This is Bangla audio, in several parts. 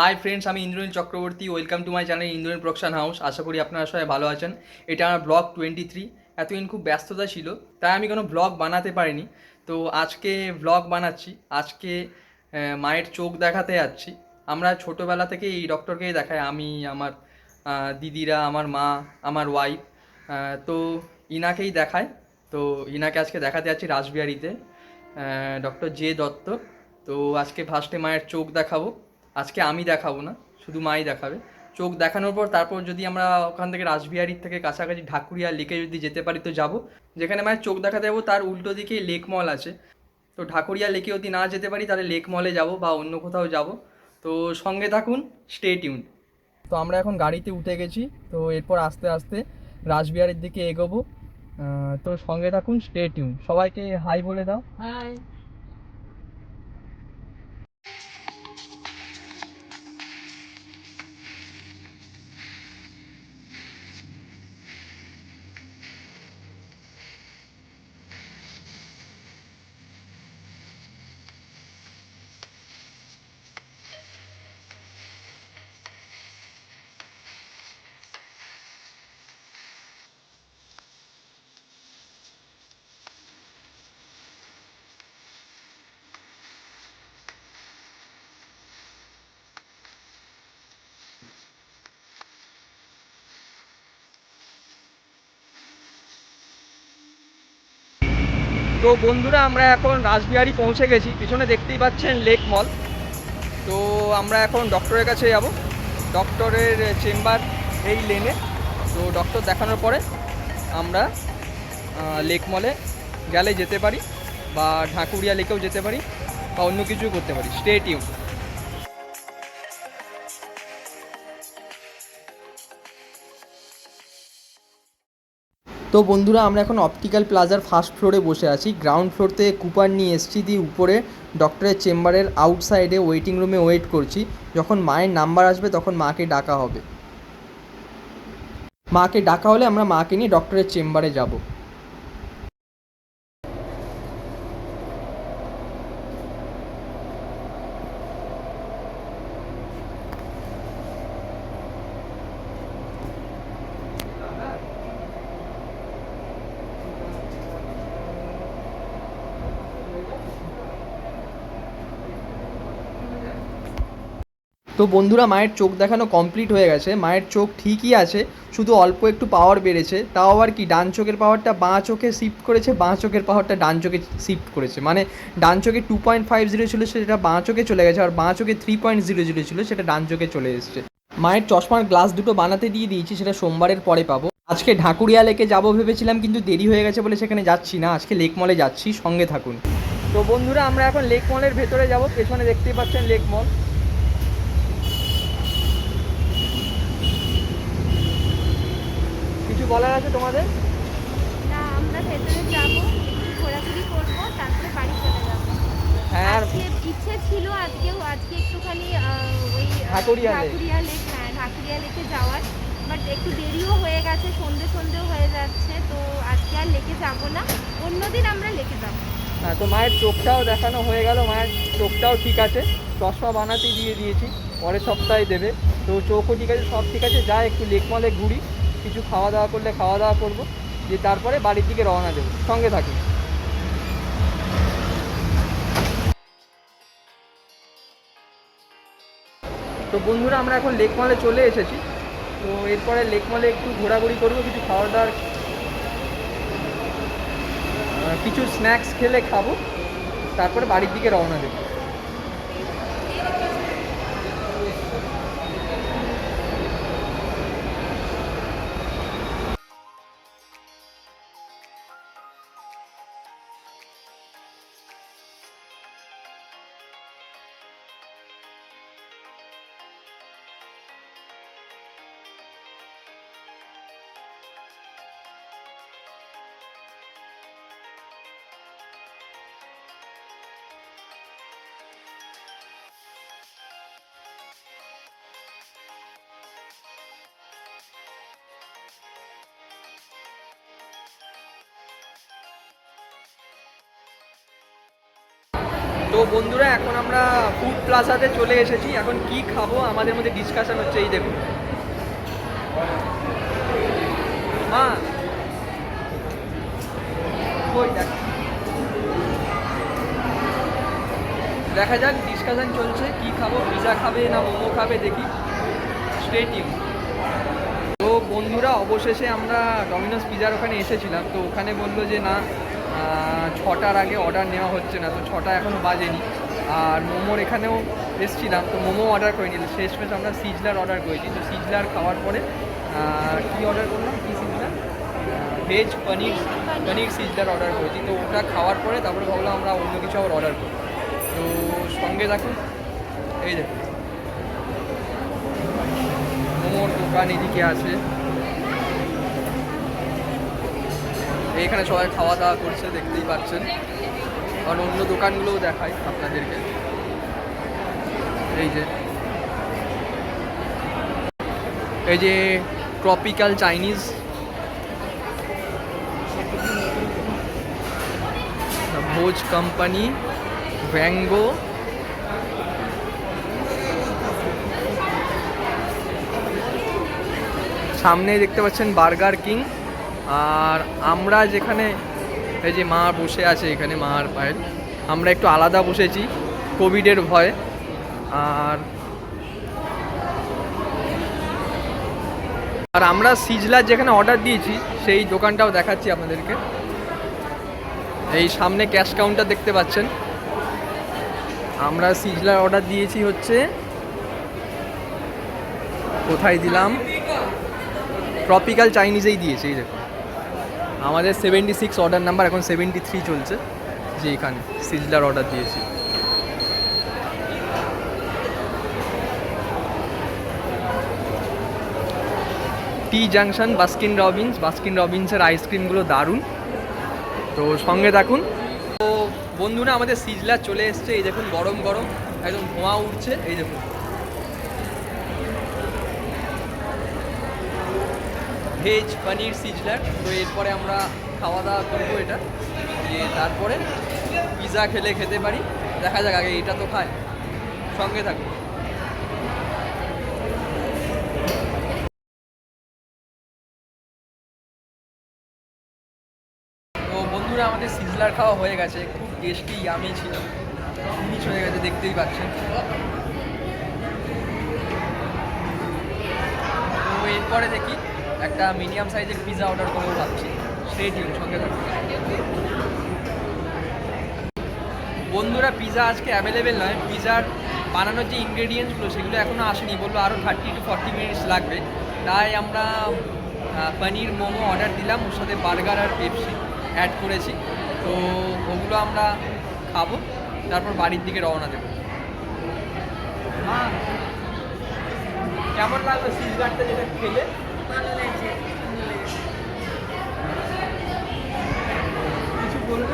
হাই ফ্রেন্ডস, আমি Indranil Chakraborty. Welcome to my channel Indranil production house. আশা করি আপনারা সবাই ভালো আছেন। এটা আমার ব্লগ 23। এতদিন খুব ব্যস্ততা ছিল, তাই আমি কোনো ব্লগ বানাতে পারিনি। তো আজকে ব্লগ বানাচ্ছি। আজকে মায়ের চোখ দেখাতে যাচ্ছি। আমরা ছোটোবেলা থেকে এই ডক্টরকেই দেখাই, আমি, আমার দিদিরা, আমার মা, আমার ওয়াইফ। তো ইনাকেই দেখায়। তো ইনাকে আজকে দেখাতে যাচ্ছি রাসবিহারীতে, ডক্টর জে দত্ত। তো আজকে ফার্স্টে মায়ের চোখ দেখাবো। আজকে আমি দেখাবো না, শুধু মাই দেখাবে। চোখ দেখানোর পর তারপর যদি আমরা ওখান থেকে রাসবিহারীর থেকে কাছাকাছি ঢাকুরিয়া লেকে যদি যেতে পারি তো যাব। যেখানে মায়ের চোখ দেখাতে যাবো তার উল্টো দিকে লেক মল আছে। তো ঢাকুরিয়া লেকে যদি না যেতে পারি তাহলে লেক মলে যাব বা অন্য কোথাও যাব। তো সঙ্গে থাকুন, স্টে টিউন। তো আমরা এখন গাড়িতে উঠে গেছি। তো এরপর আস্তে আস্তে রাসবিহারীর দিকে এগোবো। তো সঙ্গে থাকুন, স্টে টিউন। সবাইকে হাই বলে দাও। হাই। তো বন্ধুরা, আমরা এখন রাসবিহারী পৌঁছে গেছি। পিছনে দেখতেই পাচ্ছেন লেক মল। তো আমরা এখন ডক্টরের কাছে যাব। ডক্টরের চেম্বার এই লেনে। তো ডক্টর দেখানোর পরে আমরা লেক মলে গেলে যেতে পারি, বা ঢাকুরিয়া লেকেও যেতে পারি, বা অন্য কিছু করতে পারি। Stay tune. তো বন্ধুরা, আমরা এখন অপটিক্যাল প্লাজার ফার্স্ট ফ্লোরে বসে আছি। গ্রাউন্ড ফ্লোর থেকে কুপার নিয়ে এসেছি, দিয়ে উপরে ডক্টরের চেম্বারের আউটসাইডে ওয়েটিং রুমে ওয়েট করছি। যখন মায়ের নাম্বার আসবে তখন মাকে ডাকা হবে। মাকে ডাকা হলে আমরা মাকে নিয়ে ডক্টরের চেম্বারে যাব। তো বন্ধুরা, মায়ের চোখ দেখানো কমপ্লিট হয়ে গেছে। মায়ের চোখ ঠিকই আছে, শুধু অল্প একটু পাওয়ার বেড়েছে। তাও আবার কি, ডান চোখের পাওয়ারটা বাঁ চোখে শিফট করেছে, বাঁ চোখের পাওয়ারটা ডান চোখে শিফট করেছে। মানে ডান চোখে 2.50 ছিল, সেটা বাঁ চোখে চলে গেছে। আর বাঁ চোখে 3.00 ছিল, সেটা ডান চোখে চলে এসেছে। মায়ের চশমার গ্লাস দুটো বানাতে দিয়ে দিয়েছি, সেটা সোমবারের পরে পাবো। আজকে ঢাকুরিয়া লেকে যাবো ভেবেছিলাম, কিন্তু দেরি হয়ে গেছে বলে সেখানে যাচ্ছি না। আজকে লেক মলে যাচ্ছি, সঙ্গে থাকুন। তো বন্ধুরা, আমরা এখন লেক মলের ভেতরে যাব। পেছনে দেখতেই পাচ্ছেন লেক মল। কিছু বলার আছে তোমাদের? না, আমরা ভেতরে যাব, একটু ঘোরাঘুরি করবো, তারপরে বাড়ি চলে যাব। হ্যাঁ, আর আজকে ইচ্ছে ছিল আজকে একটুখানি ওই ঢাকুরিয়া লেক। ঢাকুরিয়া লেক, হ্যাঁ ঢাকুরিয়া লেকে যাওয়ার, বাট একটু দেরিও হয়ে গেছে, সন্ধেও হয়ে যাচ্ছে। তো আজকে আর লেকে যাব না, অন্যদিন আমরা লেকে যাব। হ্যাঁ, তো মায়ের চোখটাও দেখানো হয়ে গেল। মায়ের চোখটাও ঠিক আছে, চশমা বানাতে দিয়ে দিয়েছি, পরের সপ্তাহে দেবে। তো চোখও ঠিক আছে, সব ঠিক আছে। যা একটু লেক মলে ঘুরি, কিছু খাওয়া দাওয়া করলে খাওয়া দাওয়া করবো, দিয়ে তারপরে বাড়ির দিকে রওনা দেবো। সঙ্গে থাকি। তো বন্ধুরা, আমরা এখন লেক মলে চলে এসেছি। তো এরপরে লেক মলে একটু ঘোরাঘুরি করবো, কিছু খাওয়া দাওয়ার, কিছু স্ন্যাক্স খেলে খাবো, তারপরে বাড়ির দিকে রওনা দেবো। তো বন্ধুরা এখন আমরা ফুড প্লাজাতে চলে এসেছি। এখন কি খাবো আমাদের মধ্যে ডিসকাশন হচ্ছে। এই দেখুন মা কই দেখা যাক, ডিসকাশন চলছে কি খাবো, পিজা খাবে না মোমো খাবে দেখি। Stay tune. তো বন্ধুরা অবশেষে আমরা ডমিনোস পিজার ওখানে এসেছিলাম। তো ওখানে বললো যে না 6টার আগে অর্ডার নেওয়া হচ্ছে না। তো 6টা এখনও বাজেনি। আর মোমোর এখানেও এসেছিলাম, তো মোমো অর্ডার করিনি। শেষমেশ আমরা সিজলার অর্ডার করেছি। তো সিজলার খাওয়ার পরে কী অর্ডার করলাম, কী সিজলার, ভেজ পনির সিজলার অর্ডার করেছি। তো ওটা খাওয়ার পরে তারপরে ভাবলাম আমরা অন্য কিছু আবার অর্ডার করি। তো সঙ্গে দেখুন, এই দেখুন মোমোর দোকান এদিকে আছে। এইখানে সবাই খাওয়া দাওয়া করছে, দেখতেই পাচ্ছেন। কারণ অন্য দোকানগুলোও দেখায় আপনাদেরকে। এই যে ট্রপিক্যাল চাইনিজ, ভোজ কোম্পানি, ভ্যাঙ্গো, সামনে দেখতে পাচ্ছেন বার্গার কিং। আর আমরা যেখানে এই যে মা বসে আছে এখানে, মার পায়ের, আমরা একটু আলাদা বসেছি কোভিডের ভয়ে। আর আমরা সিজলার যেখানে অর্ডার দিয়েছি সেই দোকানটাও দেখাচ্ছি আপনাদেরকে। এই সামনে ক্যাশ কাউন্টার দেখতে পাচ্ছেন। আমরা সিজলার অর্ডার দিয়েছি হচ্ছে, কোথায় দিলাম, ট্রপিক্যাল চাইনিজেই দিয়েছি। এই দেখুন আমাদের 76 অর্ডার নাম্বার, এখন 73 চলছে। যে এখানে সিজলার অর্ডার দিয়েছি। টি জাংশন বাস্কিন রবিন্সের আইসক্রিমগুলো দারুণ। তো সঙ্গে থাকুন। তো বন্ধুরা আমাদের সিজলার চলে এসছে। এই দেখুন গরম গরম একদম ধোঁয়া উঠছে। এই দেখুন ভেজ পনির সিজলার। তো এরপরে আমরা খাওয়া দাওয়া করবো এটা দিয়ে, তারপরে পিজা খেতে পারি। দেখা যাক, আগে এটা তো খায়। সঙ্গে থাকুন। তো বন্ধুরা আমাদের সিজলার খাওয়া হয়ে গেছে, খুব টেস্টি ইয়ামি ছিল, ফিনিশ হয়ে গেছে দেখতেই পাচ্ছেন। তো এরপরে দেখি একটা মিডিয়াম সাইজের পিজা অর্ডার করবো ভাবছি। সেই দিন সঙ্গে থাকুন। বন্ধুরা পিজা আজকে অ্যাভেলেবেল নয়। পিজার বানানোর যে ইনগ্রেডিয়েন্টসগুলো সেগুলো এখনও আসেনি, বললো আরও 30 to 40 মিনিটস লাগবে। তাই আমরা পনির মোমো অর্ডার দিলাম, ওর সাথে বার্গার আর পেপসি অ্যাড করেছি। তো ওগুলো আমরা খাবো, তারপর বাড়ির দিকে রওনা দেবো। কেমন লাগলো সিজলারটা যেটা খেলে? ভালো লাগছে। কিছু বলবে?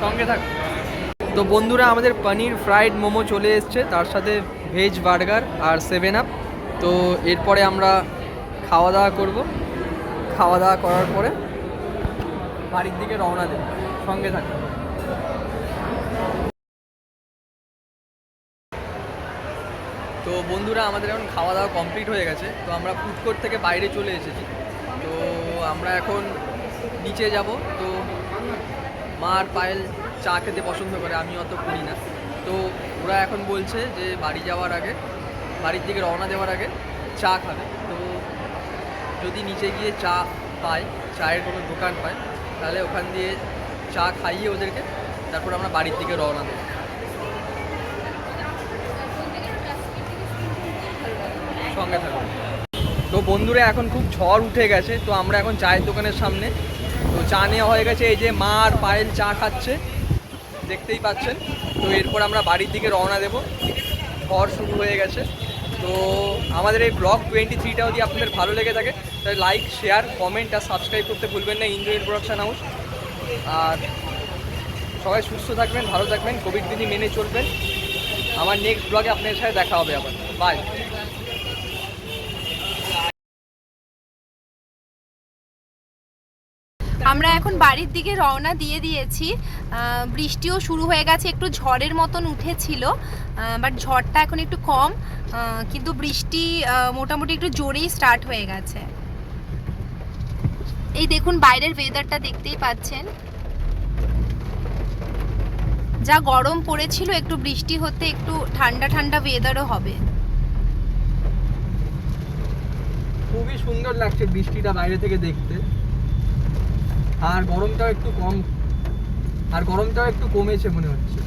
সঙ্গে থাক। তো বন্ধুরা আমাদের পনির ফ্রাইড মোমো চলে এসছে, তার সাথে ভেজ বার্গার আর 7 আপ। তো এরপরে আমরা খাওয়া দাওয়া করব। খাওয়া দাওয়া করার পরে বাড়ির দিকে রওনা দেব। সঙ্গে থাক। তো বন্ধুরা আমাদের এখন খাওয়া দাওয়া কমপ্লিট হয়ে গেছে। তো আমরা ফুড কোর্ট থেকে বাইরে চলে এসেছি। তো আমরা এখন নিচে যাব। তো মার পায়েল চা খেতে পছন্দ করে, আমি অত করি না। তো ওরা এখন বলছে যে বাড়ির দিকে রওনা দেওয়ার আগে চা খাবে। তো যদি নিচে গিয়ে চা পাই, চায়ের কোনো দোকান পাই, তাহলে ওখান দিয়ে চা খাইয়ে ওদেরকে তারপর আমরা বাড়ির দিকে রওনা দেব। সঙ্গে থাকুন। তো বন্ধুরা এখন খুব ঝড় উঠে গেছে। তো আমরা এখন চায়ের দোকানের সামনে। তো চা নেওয়া হয়ে গেছে। এই যে মা আর পায়েল চা খাচ্ছে, দেখতেই পাচ্ছেন। তো এরপর আমরা বাড়ির দিকে রওনা দেব। ঝড় শুরু হয়ে গেছে। তো আমাদের এই ব্লগ 23টা যদি আপনাদের ভালো লেগে থাকে তাহলে লাইক, শেয়ার, কমেন্ট আর সাবস্ক্রাইব করতে ভুলবেন না ইন্দ্রনীল প্রোডাকশন হাউস। আর সবাই সুস্থ থাকবেন, ভালো থাকবেন, কোভিড বিধি মেনে চলবেন। আমার নেক্সট ব্লগে আপনাদের সাথে দেখা হবে আবার। বাই। আমরা এখন বাড়ির দিকে রওনা দিয়ে দিয়েছি। বৃষ্টিও শুরু হয়ে গেছে, একটু ঝড়ের মতন উঠেছিল, বাট ঝড়টা এখন একটু কম, কিন্তু বৃষ্টি মোটামুটি একটু জোরেই স্টার্ট হয়ে গেছে। এই দেখুন বাইরের ওয়েদারটা দেখতেই পাচ্ছেন, যা গরম পড়েছিল একটু বৃষ্টি হতে একটু ঠান্ডা ঠান্ডা ওয়েদারও হবে। খুবই সুন্দর লাগছে বৃষ্টিটা বাইরে থেকে দেখতে, আর গরমটাও একটু কমেছে মনে হচ্ছে।